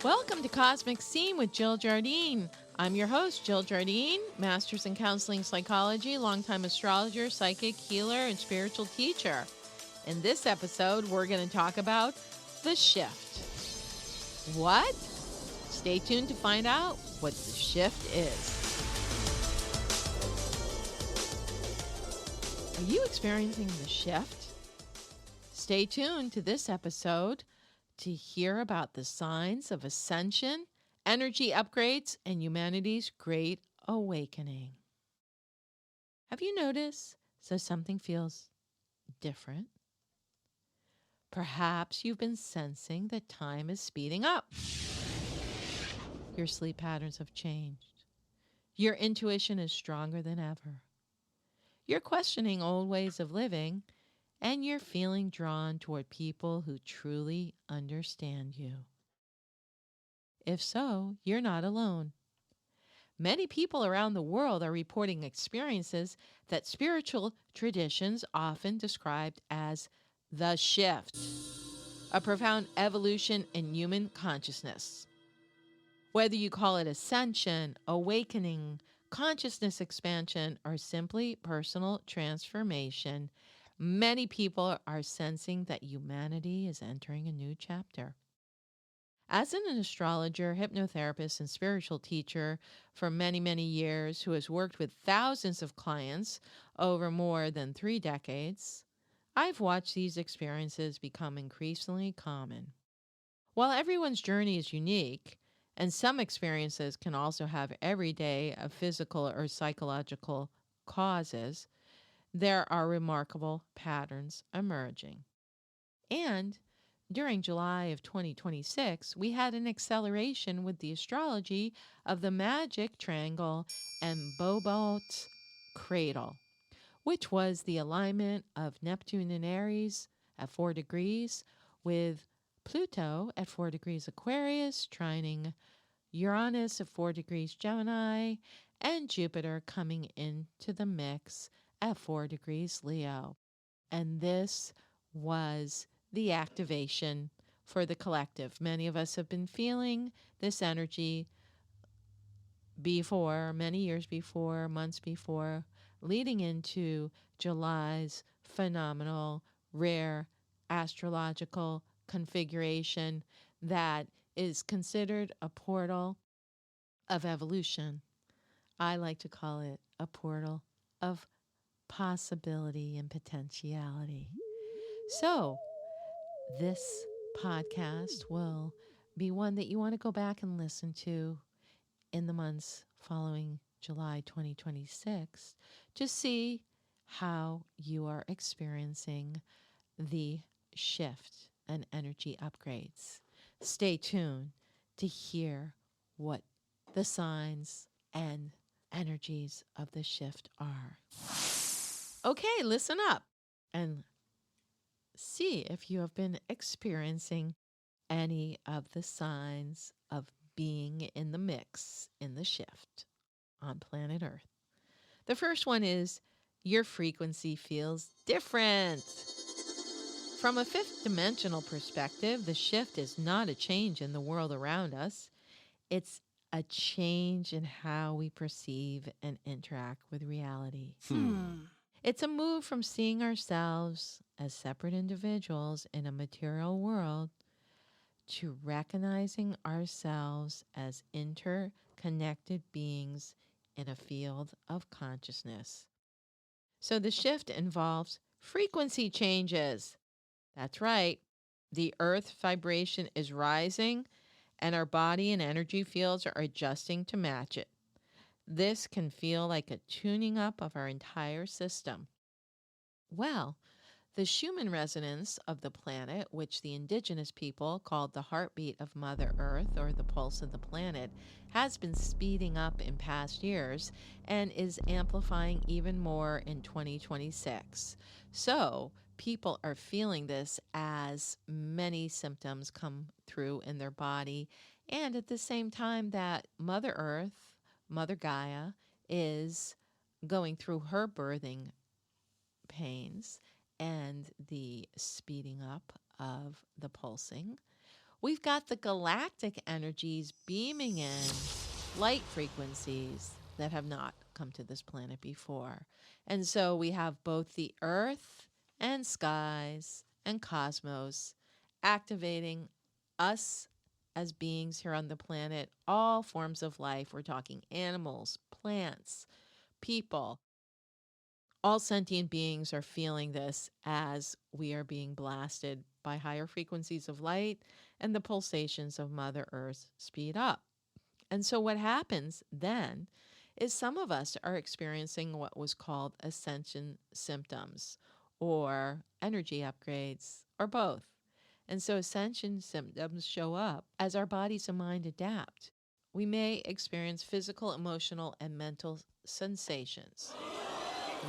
Welcome to Cosmic Scene with Jill Jardine. I'm your host, Jill Jardine, Master's in Counseling Psychology, longtime astrologer, psychic, healer, and spiritual teacher. In this episode, we're going to talk about the shift. What? Stay tuned to find out what the shift is. Are you experiencing the shift? Stay tuned to this episode to hear about the signs of ascension, energy upgrades, and humanity's great awakening. Have you noticed that something feels different? Perhaps you've been sensing that time is speeding up. Your sleep patterns have changed. Your intuition is stronger than ever. You're questioning old ways of living, and you're feeling drawn toward people who truly understand you. If so, you're not alone. Many people around the world are reporting experiences that spiritual traditions often described as the shift, a profound evolution in human consciousness. Whether you call it ascension, awakening, consciousness expansion, or simply personal transformation, many people are sensing that humanity is entering a new chapter. As an astrologer, hypnotherapist, and spiritual teacher for many, many years who has worked with thousands of clients over more than 3 decades, I've watched these experiences become increasingly common. While everyone's journey is unique, and some experiences can also have everyday physical or psychological causes, there are remarkable patterns emerging. And during July of 2026, we had an acceleration with the astrology of the magic triangle and Bobolt's cradle, which was the alignment of Neptune and Aries at 4 degrees with Pluto at 4 degrees Aquarius, trining Uranus at 4 degrees Gemini, and Jupiter coming into the mix at 4 degrees Leo. And this was the activation for the collective. Many of us have been feeling this energy before, many years before, months before, leading into July's phenomenal, rare astrological configuration that is considered a portal of evolution. I like to call it a portal of possibility and potentiality. So, this podcast will be one that you want to go back and listen to in the months following July 2026 to see how you are experiencing the shift and energy upgrades. Stay tuned to hear what the signs and energies of the shift are. Okay, listen up and see if you have been experiencing any of the signs of being in the mix in the shift on planet Earth. The first one is your frequency feels different. From a fifth dimensional perspective, the shift is not a change in the world around us. It's a change in how we perceive and interact with reality. It's a move from seeing ourselves as separate individuals in a material world to recognizing ourselves as interconnected beings in a field of consciousness. So the shift involves frequency changes. That's right. The Earth vibration is rising, and our body and energy fields are adjusting to match it. This can feel like a tuning up of our entire system. Well, the Schumann resonance of the planet, which the indigenous people called the heartbeat of Mother Earth or the pulse of the planet, has been speeding up in past years and is amplifying even more in 2026. So people are feeling this as many symptoms come through in their body. And at the same time that Mother Earth, Mother Gaia, is going through her birthing pains and the speeding up of the pulsing, we've got the galactic energies beaming in light frequencies that have not come to this planet before. And so we have both the earth and skies and cosmos activating us as beings here on the planet, all forms of life. We're talking animals, plants, people. All sentient beings are feeling this as we are being blasted by higher frequencies of light and the pulsations of Mother Earth speed up. And so, what happens then is some of us are experiencing what was called ascension symptoms or energy upgrades or both. And so, ascension symptoms show up as our bodies and mind adapt. We may experience physical, emotional, and mental sensations.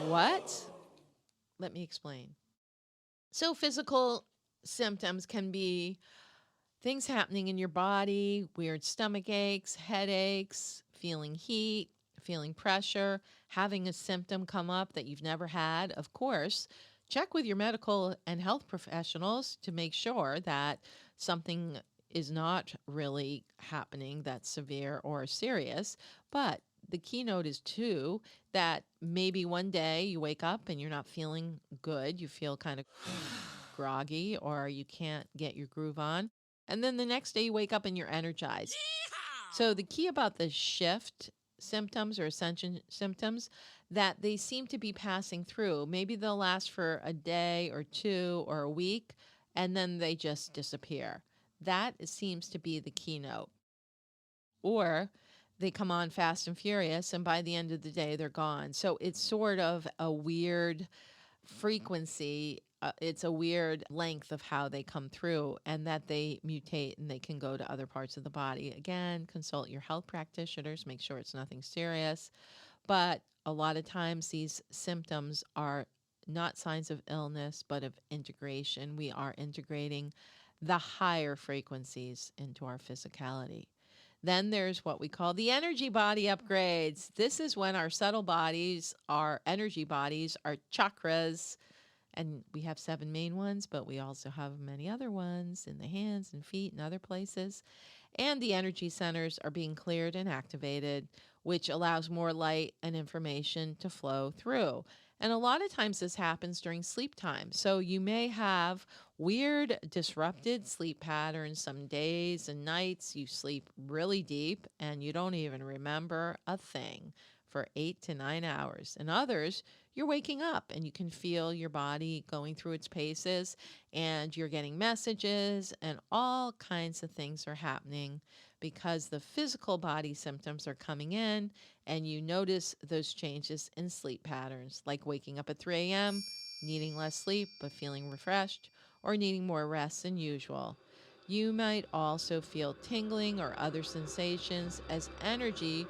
What? Let me explain. So, physical symptoms can be things happening in your body, weird stomach aches, headaches, feeling heat, feeling pressure, having a symptom come up that you've never had. Of course, check with your medical and health professionals to make sure that something is not really happening that's severe or serious. But the keynote is too that maybe one day you wake up and you're not feeling good, you feel kind of groggy or you can't get your groove on. And then the next day you wake up and you're energized. So the key about the shift symptoms or ascension symptoms that they seem to be passing through. Maybe they'll last for a day or two or a week and then they just disappear. That seems to be the keynote. Or they come on fast and furious and by the end of the day they're gone. So it's sort of a weird frequency. It's a weird length of how they come through and that they mutate and they can go to other parts of the body. Again, consult your health practitioners, make sure it's nothing serious. But a lot of times these symptoms are not signs of illness, but of integration. We are integrating the higher frequencies into our physicality. Then there's what we call the energy body upgrades. This is when our subtle bodies, our energy bodies, our chakras, and we have 7 main ones, but we also have many other ones in the hands and feet and other places. And the energy centers are being cleared and activated, which allows more light and information to flow through. And a lot of times this happens during sleep time. So you may have weird, disrupted sleep patterns. Some days and nights you sleep really deep and you don't even remember a thing for 8 to 9 hours. And others, you're waking up and you can feel your body going through its paces and you're getting messages and all kinds of things are happening because the physical body symptoms are coming in and you notice those changes in sleep patterns, like waking up at 3 a.m., needing less sleep but feeling refreshed, or needing more rest than usual. You might also feel tingling or other sensations as energy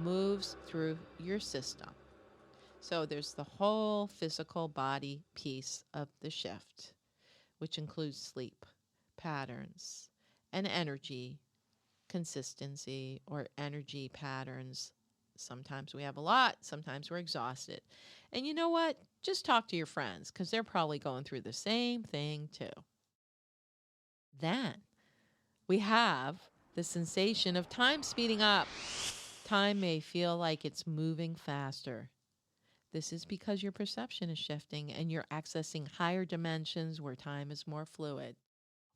moves through your system. So there's the whole physical body piece of the shift, which includes sleep patterns and energy consistency or energy patterns. Sometimes we have a lot, sometimes we're exhausted. And you know what? Just talk to your friends because they're probably going through the same thing too. Then we have the sensation of time speeding up. Time may feel like it's moving faster. This is because your perception is shifting and you're accessing higher dimensions where time is more fluid.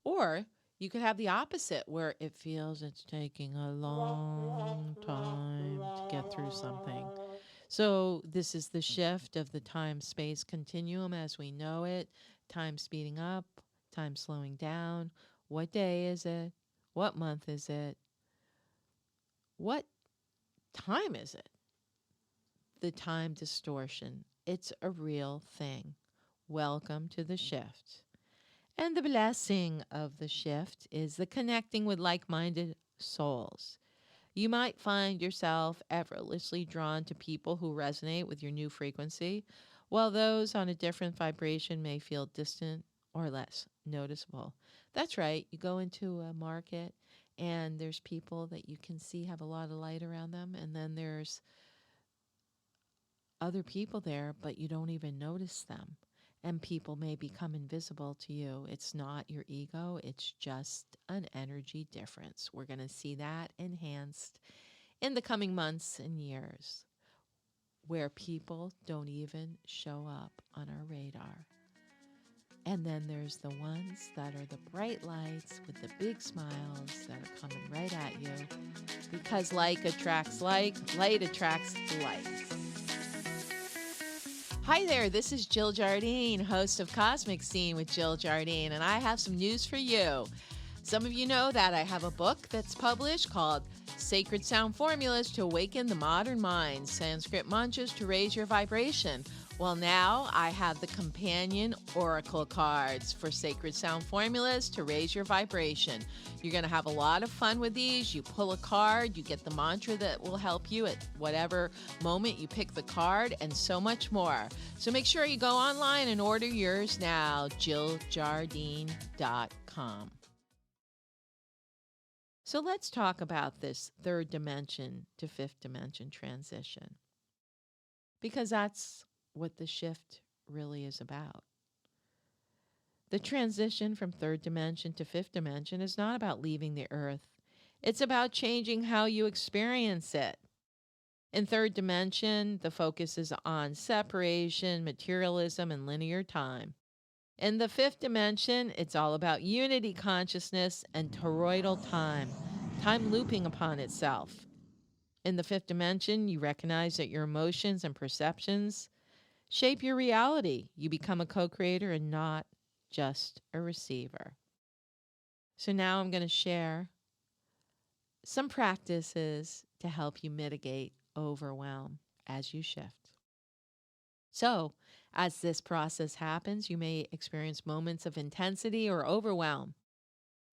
Or you could have the opposite where it feels it's taking a long time to get through something. So, this is the shift of the time space continuum as we know it, time speeding up, time slowing down. What day is it? What month is it? What time is it? The time distortion. It's a real thing. Welcome to the shift. And the blessing of the shift is the connecting with like minded souls. You might find yourself effortlessly drawn to people who resonate with your new frequency, while those on a different vibration may feel distant or less noticeable. That's right. You go into a market and there's people that you can see have a lot of light around them, and then there's other people there, but you don't even notice them. and people may become invisible to you. It's not your ego, it's just an energy difference. We're going to see that enhanced in the coming months and years, where people don't even show up on our radar. And then there's the ones that are the bright lights with the big smiles that are coming right at you, because like attracts like, light attracts light. Hi there, this is Jill Jardine, host of Cosmic Scene with Jill Jardine, and I have some news for you. Some of you know that I have a book that's published called Sacred Sound Formulas to Awaken the Modern Mind, Sanskrit Mantras to Raise Your Vibration. Well, now I have the companion oracle cards for Sacred Sound Formulas to Raise Your Vibration. You're going to have a lot of fun with these. You pull a card, you get the mantra that will help you at whatever moment you pick the card, and so much more. So make sure you go online and order yours now, JillJardine.com. So let's talk about this third dimension to fifth dimension transition, because that's what the shift really is about. The transition from third dimension to fifth dimension is not about leaving the earth. It's about changing how you experience it. In third dimension, the focus is on separation, materialism, and linear time. In the fifth dimension, it's all about unity consciousness and toroidal time, time looping upon itself. In the fifth dimension, you recognize that your emotions and perceptions shape your reality. You become a co-creator and not just a receiver. So now I'm going to share some practices to help you mitigate overwhelm as you shift. So, as this process happens, you may experience moments of intensity or overwhelm.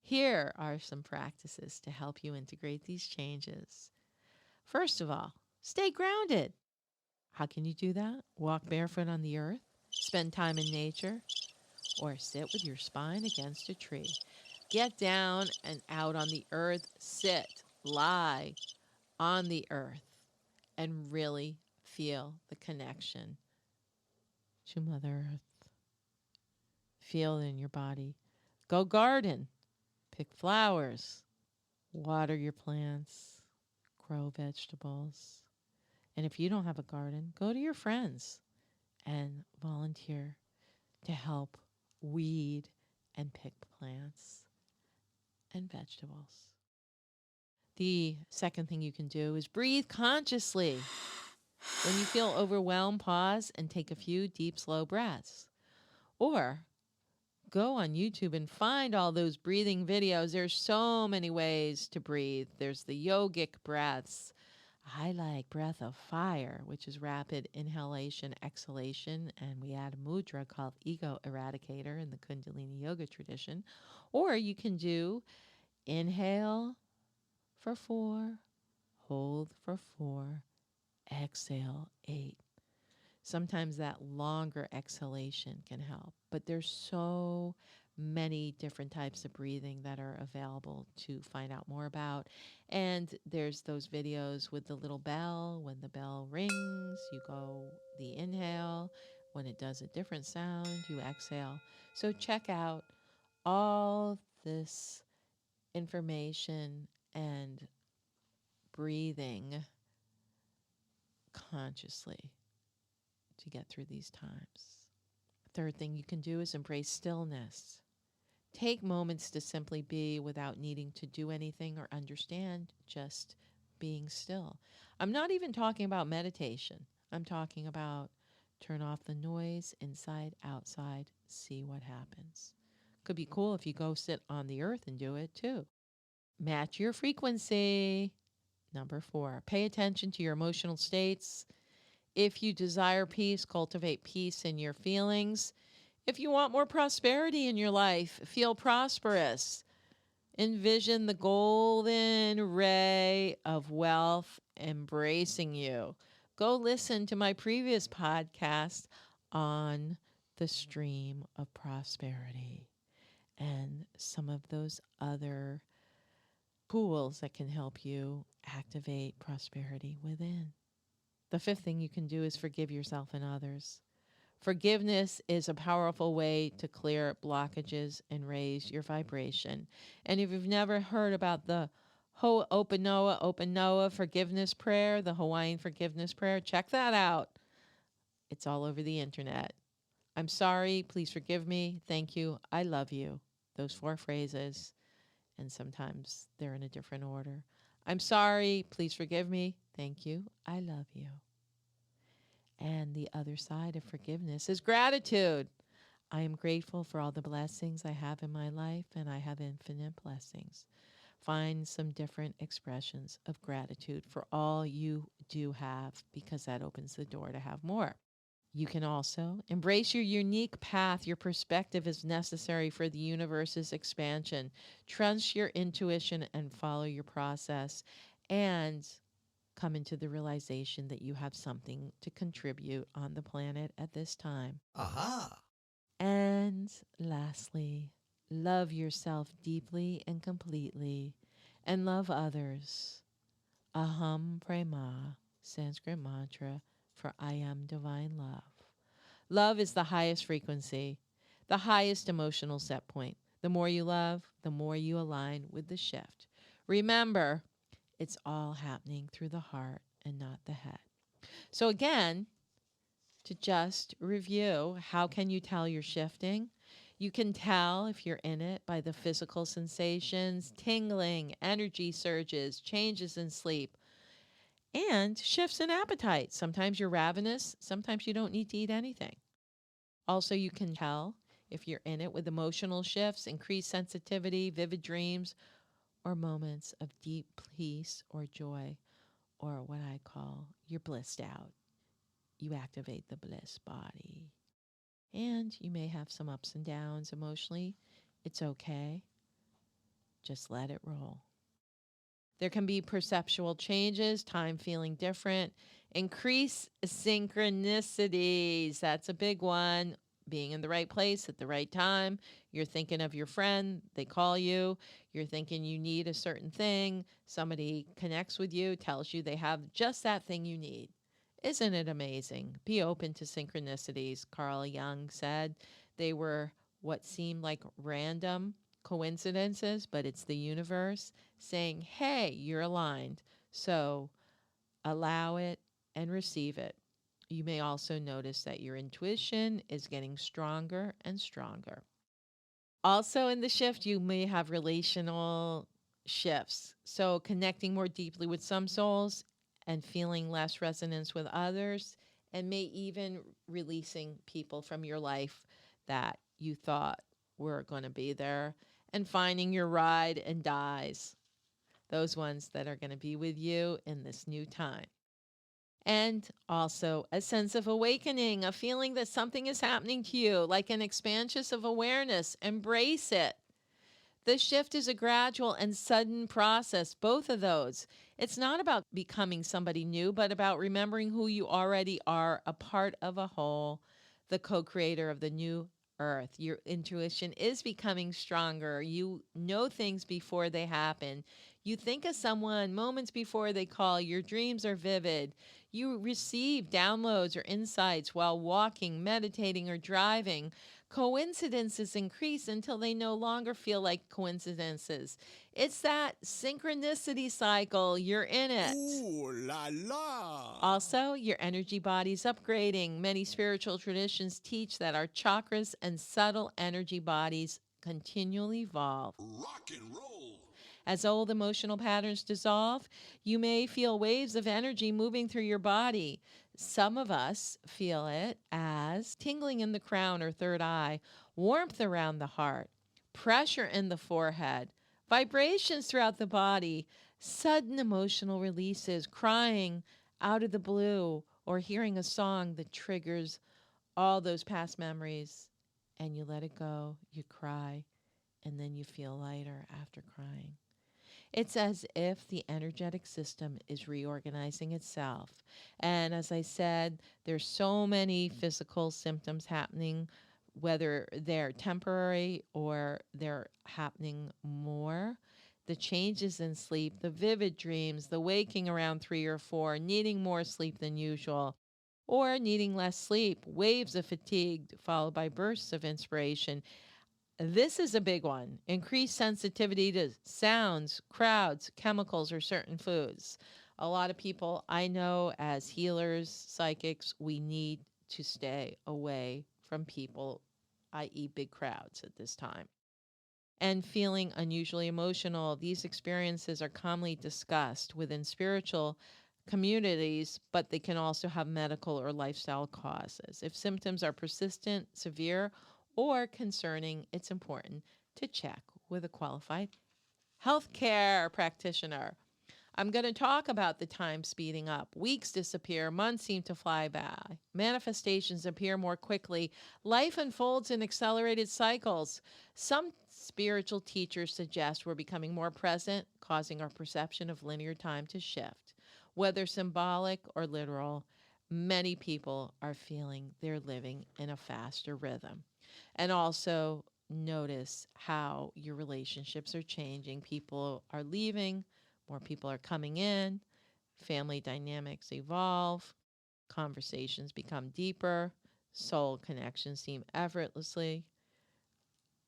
Here are some practices to help you integrate these changes. First of all, stay grounded. How can you do that? Walk barefoot on the earth, spend time in nature, or sit with your spine against a tree. Get down and out on the earth, sit, lie on the earth, and really feel the connection to Mother Earth. Feel it in your body. Go garden, pick flowers, water your plants, grow vegetables. And if you don't have a garden, go to your friends and volunteer to help weed and pick plants and vegetables. The second thing you can do is breathe consciously. When you feel overwhelmed, pause and take a few deep, slow breaths. Or go on YouTube and find all those breathing videos. There's so many ways to breathe. There's the yogic breaths. I like breath of fire, which is rapid inhalation, exhalation, and we add a mudra called ego eradicator in the Kundalini yoga tradition. Or you can do inhale for 4, hold for 4, exhale 8. Sometimes that longer exhalation can help, but there's so many different types of breathing that are available to find out more about. And there's those videos with the little bell. When the bell rings, you go the inhale. When it does a different sound, you exhale. So check out all this information and breathing consciously to get through these times. Third thing you can do is embrace stillness. Take moments to simply be without needing to do anything or understand, just being still. I'm not even talking about meditation. I'm talking about turn off the noise, inside, outside, see what happens. Could be cool if you go sit on the earth and do it too. Match your frequency. Number 4, pay attention to your emotional states. If you desire peace, cultivate peace in your feelings. If you want more prosperity in your life, feel prosperous. Envision the golden ray of wealth embracing you. Go listen to my previous podcast on the stream of prosperity and some of those other tools that can help you activate prosperity within. The fifth thing you can do is forgive yourself and others. Forgiveness is a powerful way to clear blockages and raise your vibration. And if you've never heard about the Ho'oponopono forgiveness prayer, the Hawaiian forgiveness prayer, check that out. It's all over the internet. I'm sorry, please forgive me, thank you, I love you. Those 4 phrases, and sometimes they're in a different order. I'm sorry, please forgive me, thank you, I love you. And the other side of forgiveness is gratitude. I am grateful for all the blessings I have in my life, and I have infinite blessings. Find some different expressions of gratitude for all you do have, because that opens the door to have more. You can also embrace your unique path. Your perspective is necessary for the universe's expansion. Trust your intuition and follow your process, and come into the realization that you have something to contribute on the planet at this time. Aha! And lastly, love yourself deeply and completely, and love others. Aham Prema, Sanskrit mantra for I am divine love. Love is the highest frequency, the highest emotional set point. The more you love, the more you align with the shift. Remember, it's all happening through the heart and not the head. So again, to just review, how can you tell you're shifting? You can tell if you're in it by the physical sensations, tingling, energy surges, changes in sleep, and shifts in appetite. Sometimes you're ravenous, sometimes you don't need to eat anything. Also, you can tell if you're in it with emotional shifts, increased sensitivity, vivid dreams, or moments of deep peace or joy, or what I call you're blissed out. You activate the bliss body. And you may have some ups and downs emotionally. It's okay. Just let it roll. There can be perceptual changes, time feeling different, increase synchronicities. That's a big one. Being in the right place at the right time. You're thinking of your friend, they call you. You're thinking you need a certain thing. Somebody connects with you, tells you they have just that thing you need. Isn't it amazing? Be open to synchronicities. Carl Jung said they were what seemed like random coincidences, but it's the universe saying, hey, you're aligned. So allow it and receive it. You may also notice that your intuition is getting stronger and stronger. Also, in the shift, you may have relational shifts. So, connecting more deeply with some souls and feeling less resonance with others, and may even releasing people from your life that you thought were going to be there, and finding your ride and dies, those ones that are going to be with you in this new time. And also a sense of awakening, a feeling that something is happening to you, like an expansion of awareness. Embrace it. The shift is a gradual and sudden process, both of those. It's not about becoming somebody new, but about remembering who you already are, a part of a whole, the co creator of the new earth. Your intuition is becoming stronger. You know things before they happen. You think of someone moments before they call. Your dreams are vivid. You receive downloads or insights while walking, meditating, or driving. Coincidences increase until they no longer feel like coincidences. It's that synchronicity cycle. You're in it. Ooh la la! Also, your energy body's upgrading. Many spiritual traditions teach that our chakras and subtle energy bodies continually evolve. Rock and roll! As old emotional patterns dissolve, you may feel waves of energy moving through your body. Some of us feel it as tingling in the crown or third eye, warmth around the heart, pressure in the forehead, vibrations throughout the body, sudden emotional releases, crying out of the blue, or hearing a song that triggers all those past memories, and you let it go, you cry, and then you feel lighter after crying. It's as if the energetic system is reorganizing itself. And as I said, there's so many physical symptoms happening, whether they're temporary or they're happening more. The changes in sleep, the vivid dreams, the waking around 3 or 4, needing more sleep than usual, or needing less sleep, waves of fatigue followed by bursts of inspiration. This is a big one. Increased sensitivity to sounds, crowds, chemicals, or certain foods. A lot of people I know as healers, psychics, we need to stay away from people, i.e., big crowds at this time. And feeling unusually emotional, these experiences are commonly discussed within spiritual communities, but they can also have medical or lifestyle causes. If symptoms are persistent, severe, or concerning, it's important to check with a qualified healthcare practitioner. I'm going to talk about the time speeding up. Weeks disappear, months seem to fly by. Manifestations appear more quickly. Life unfolds in accelerated cycles. Some spiritual teachers suggest we're becoming more present, causing our perception of linear time to shift. Whether symbolic or literal, many people are feeling they're living in a faster rhythm. And also, notice how your relationships are changing. People are leaving, more people are coming in, family dynamics evolve, conversations become deeper, soul connections seem effortlessly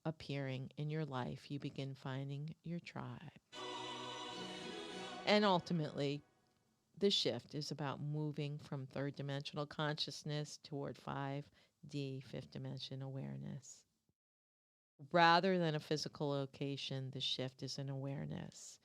appearing in your life. You begin finding your tribe. And ultimately, the shift is about moving from third dimensional consciousness toward 5D, fifth dimension awareness. Rather than a physical location, the shift is an awareness.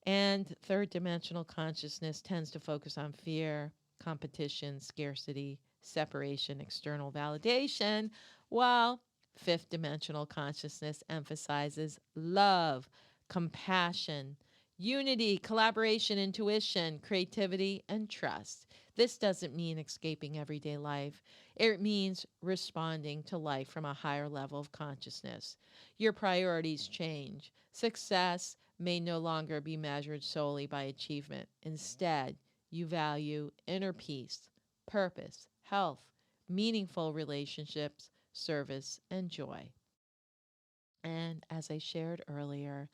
And third dimensional consciousness tends to focus on fear, competition, scarcity, separation, external validation, while fifth dimensional consciousness emphasizes love, compassion, unity, collaboration, intuition, creativity, and trust. This doesn't mean escaping everyday life. It means responding to life from a higher level of consciousness. Your priorities change. Success may no longer be measured solely by achievement. Instead, you value inner peace, purpose, health, meaningful relationships, service, and joy. And as I shared earlier,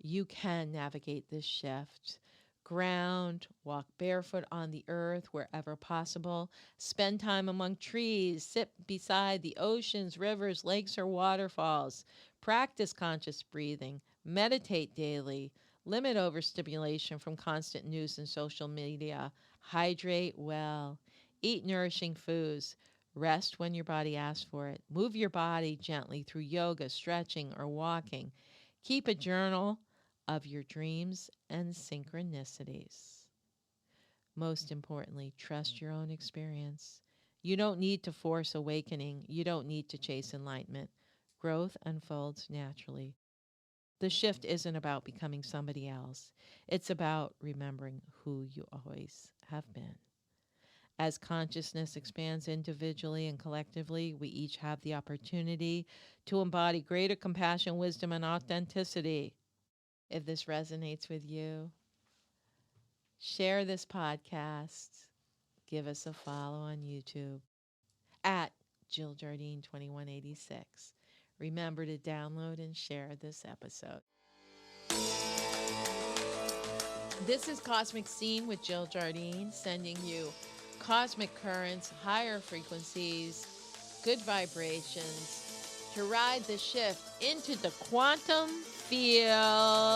you can navigate this shift. Ground, walk barefoot on the earth wherever possible, spend time among trees, sit beside the oceans, rivers, lakes, or waterfalls, practice conscious breathing, meditate daily, limit overstimulation from constant news and social media, hydrate well, eat nourishing foods, rest when your body asks for it, move your body gently through yoga, stretching, or walking. Keep a journal of your dreams and synchronicities. Most importantly, trust your own experience. You don't need to force awakening. You don't need to chase enlightenment. Growth unfolds naturally. The shift isn't about becoming somebody else. It's about remembering who you always have been. As consciousness expands individually and collectively, we each have the opportunity to embody greater compassion, wisdom, and authenticity. If this resonates with you, share this podcast. Give us a follow on YouTube at Jill Jardine 2186. Remember to download and share this episode. This is Cosmic Scene with Jill Jardine, sending you cosmic currents, higher frequencies, good vibrations to ride the shift into the quantum field.